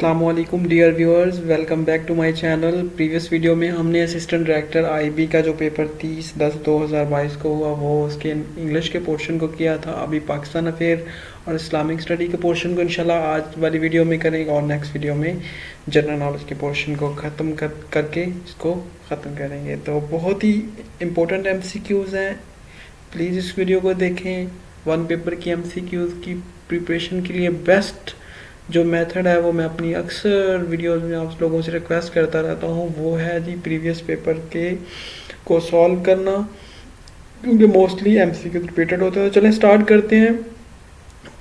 अस्सलामुअलैकुम dear viewers, welcome back to my channel. Previous video में हमने असिस्टेंट डायरेक्टर आईबी का जो पेपर 30/10/2022 को हुआ वो उसके इंग्लिश के पोर्शन को किया था। अभी पाकिस्तान अफेयर और इस्लामिक स्टडी के पोर्शन को इंशाल्लाह आज वाली वीडियो में करेंगे और नेक्स्ट वीडियो में जनरल नॉलेज के पोर्शन को ख़त्म करके इसको ख़त्म करेंगे। तो बहुत ही इम्पोर्टेंट एमसीक्यूज़ हैं, प्लीज़ इस वीडियो को देखें। वन पेपर की एमसीक्यूज़ की प्रिपरेशन के लिए बेस्ट जो मेथड है वो मैं अपनी अक्सर वीडियोस में आप लोगों से रिक्वेस्ट करता रहता हूँ, वो है जी प्रीवियस पेपर के को सॉल्व करना, क्योंकि मोस्टली एमसीक्यू रिपीटेड होते हैं। तो चलें स्टार्ट करते हैं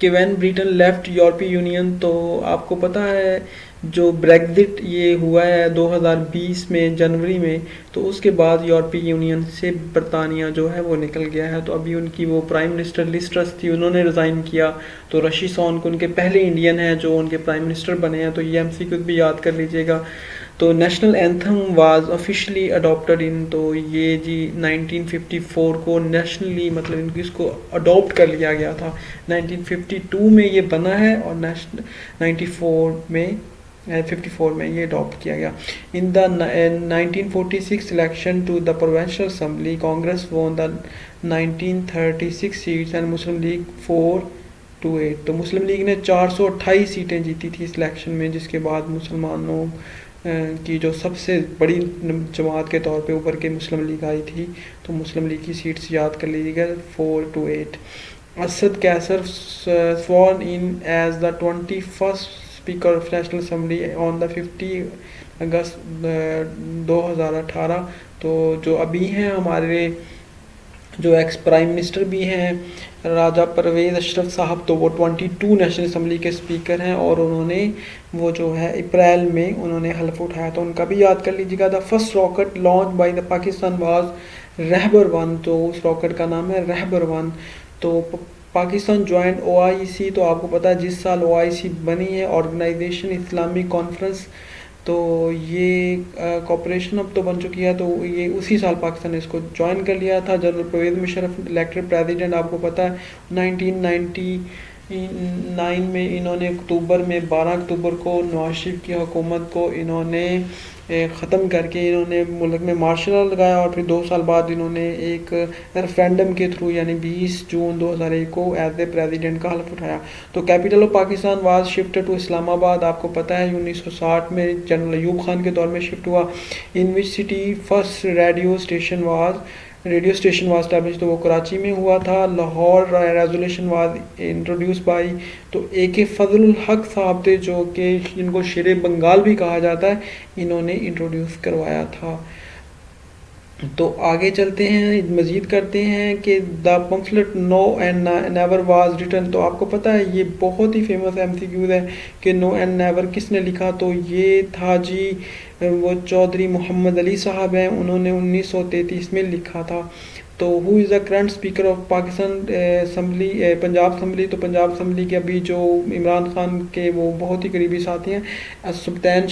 कि व्हेन ब्रिटेन लेफ्ट यूरोपीय यूनियन, तो आपको पता है जो ब्रेग्जिट ये हुआ है 2020 में जनवरी में, तो उसके बाद यूरोपीय यूनियन से बरतानिया जो है वो निकल गया है। तो अभी उनकी वो प्राइम मिनिस्टर लिज ट्रस थी, उन्होंने रिज़ाइन किया। तो ऋषि सुनक उनके पहले इंडियन हैं जो उनके प्राइम मिनिस्टर बने हैं, तो ये एमसीक्यू भी याद कर लीजिएगा। तो national anthem was officially adopted in, तो ये जी 1954 को नेशनली मतलब इसको अडॉप्ट कर लिया गया था। 1952 में ये बना है और 54 में ये अडॉप्ट किया गया। In the 1946 election to the provincial assembly, Congress won the 1936 seats and Muslim League 428। तो मुस्लिम लीग ने 428 सीटें जीती थी इस इलेक्शन में, जिसके बाद मुसलमानों की जो सबसे बड़ी जमात के तौर पे उभर के मुस्लिम लीग आई थी। तो मुस्लिम लीग की सीट्स याद कर लीजिएगा 428। Asad Qaiser sworn in as the 21st Speaker of National Assembly on the 50 अगस्त 2018। तो जो अभी हैं हमारे जो एक्स प्राइम मिनिस्टर भी हैं राजा परवेज़ अशरफ साहब, तो वो 22 नेशनल असम्बली के स्पीकर हैं और उन्होंने वो जो है अप्रैल में उन्होंने हल्फ उठाया, तो उनका भी याद कर लीजिएगा। The first rocket launch by the Pakistan was Rahbar 1, तो उस रॉकेट का नाम है रहबर 1। तो पाकिस्तान ज्वाइंट OIC, तो आपको पता है जिस साल OIC बनी है, ऑर्गेनाइजेशन इस्लामिक कॉन्फ्रेंस, तो ये कॉपरेशन अब तो बन चुकी है, तो ये उसी साल पाकिस्तान ने इसको ज्वाइन कर लिया था। General Pervez Musharraf elected president, आपको पता है 1999 में इन्होंने अक्टूबर में 12 अक्टूबर को नवाज शरीफ की हुकूमत को इन्होंने ख़त्म करके इन्होंने मुल्क में मार्शल लॉ लगाया और फिर 2 साल बाद इन्होंने एक रेफरेंडम के थ्रू यानी 20 जून 2001 को एज ए प्रेसिडेंट का हल्फ उठाया। तो capital of Pakistan was shifted to Islamabad, आपको पता है 1960 में जनरल अयूब खान के दौर में शिफ्ट हुआ। In which city first radio station was established, तो वो कराची में हुआ था। Lahore resolution was introduced by, तो AK फजलुल हक साहब थे जो कि जिनको शेर बंगाल भी कहा जाता है, इन्होंने इंट्रोड्यूस करवाया था। तो आगे चलते हैं, मज़ीद करते हैं कि the pamphlet no and never was written, तो आपको पता है ये बहुत ही फेमस MCQ है कि नो एंड नेवर किसने लिखा, तो ये था जी वो चौधरी मोहम्मद अली साहब हैं, उन्होंने 1933 में लिखा था। तो who is the current speaker of Pakistan assembly, Punjab assembly, तो पंजाब असम्बली के अभी जो इमरान खान के वो बहुत ही करीबी साथी हैं सब्तैन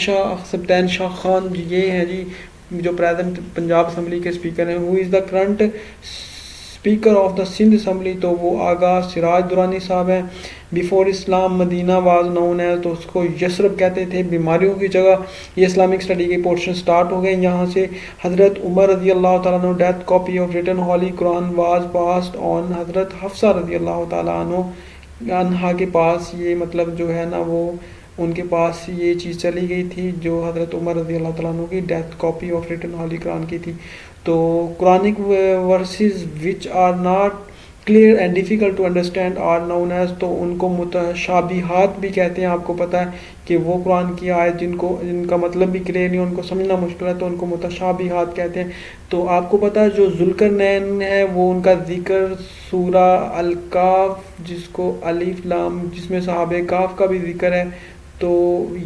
शाह खान, ये हैं जी जो प्रेजेंट पंजाब असम्बली के स्पीकर हैं। Who is the current speaker of the Sindh assembly, तो वो आगा सिराज दुरानी साहब हैं। Before Islam Medina was known है, तो उसको यसरब कहते थे, बीमारियों की जगह। ये इस्लामिक स्टडी के पोर्शन स्टार्ट हो गए यहाँ से। हज़रत उमर रज़ी अल्लाह तआला अन्हु death copy of written holy Quran was passed on हज़रत हफ्सा रज़ी अल्लाह तआला अन्हा के पास, ये मतलब जो है ना वो उनके पास ये चीज़ चली गई थी जो हज़रत उमर रज़ी अल्लाह तआला अन्हु की death copy of written holy Quran की थी। तो Quranic verses which are not clear and difficult to understand are known as, तो उनको मुतशाबिहात भी कहते हैं। आपको पता है कि वो कुरान की आयत जिनका मतलब भी क्लियर नहीं, उनको समझना मुश्किल है, तो उनको मुतशाबिहात कहते हैं। तो आपको पता है जो जुल्करनैन है वो उनका जिक्र सूरा अल काफ, जिसको अलिफ लाम, जिसमें सहाबे काफ का भी जिक्र है, तो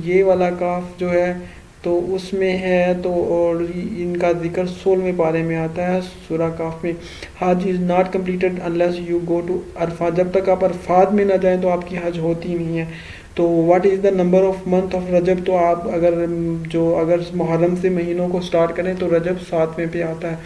ये वाला काफ जो है तो उसमें है, तो और इनका जिक्र 16वें पारे में आता है सूरा काफ में। Hajj is not completed unless you go to Arafah, जब तक आप अरफात में ना जाएं तो आपकी हज होती नहीं है। तो what is the number of month of Rajab, तो आप अगर मुहर्रम से महीनों को स्टार्ट करें तो रजब 7वें पे आता है।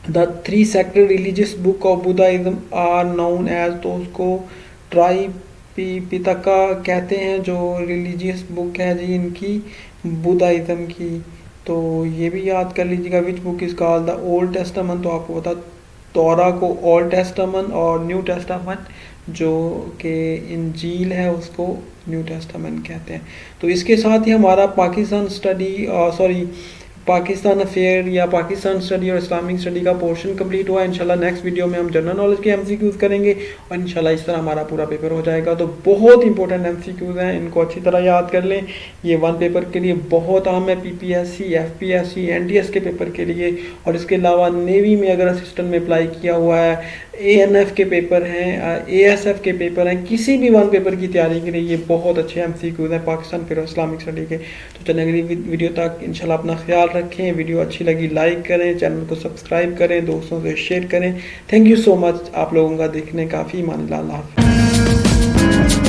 The 3 sacred religious book of Buddhism are known as, तो उसको ट्राइब पिताका कहते हैं, जो रिलीजियस बुक है जी इनकी, बुद्धाइज्म की। तो ये भी याद कर लीजिएगा। Which book is called the old testament, तो आपको पता तौरा को ओल्ड टेस्टामेंट और न्यू टेस्टामेंट जो कि इंजील है उसको न्यू टेस्टामेंट कहते हैं। तो इसके साथ ही हमारा पाकिस्तान स्टडी पाकिस्तान अफेयर या पाकिस्तान स्टडी और इस्लामिक स्टडी का पोर्शन कंप्लीट हुआ। इंशाल्लाह नेक्स्ट वीडियो में हम जनरल नॉलेज के एमसीक्यूज करेंगे और इंशाल्लाह इस तरह हमारा पूरा पेपर हो जाएगा। तो बहुत इंपॉर्टेंट एमसीक्यूज हैं, इनको अच्छी तरह याद कर लें। ये वन पेपर के लिए बहुत अहम है, पीपीएससी, एफपीएससी, एनटीएस के पेपर के लिए। और इसके अलावा नेवी में अगर असिस्टेंट में अप्लाई किया हुआ है, एएनएफ के पेपर हैं, एएसएफ के पेपर हैं, किसी भी वन पेपर की तैयारी के लिए ये बहुत अच्छे एमसीक्यूज हैं पाकिस्तान फिर इस्लामिक स्टडी के। तो चलिए अगली वीडियो तक इंशाल्लाह अपना ख्याल रखें। वीडियो अच्छी लगी लाइक करें, चैनल को सब्सक्राइब करें, दोस्तों से शेयर करें। थैंक यू सो मच आप लोगों का देखने का। फ़ी अमान अल्लाह।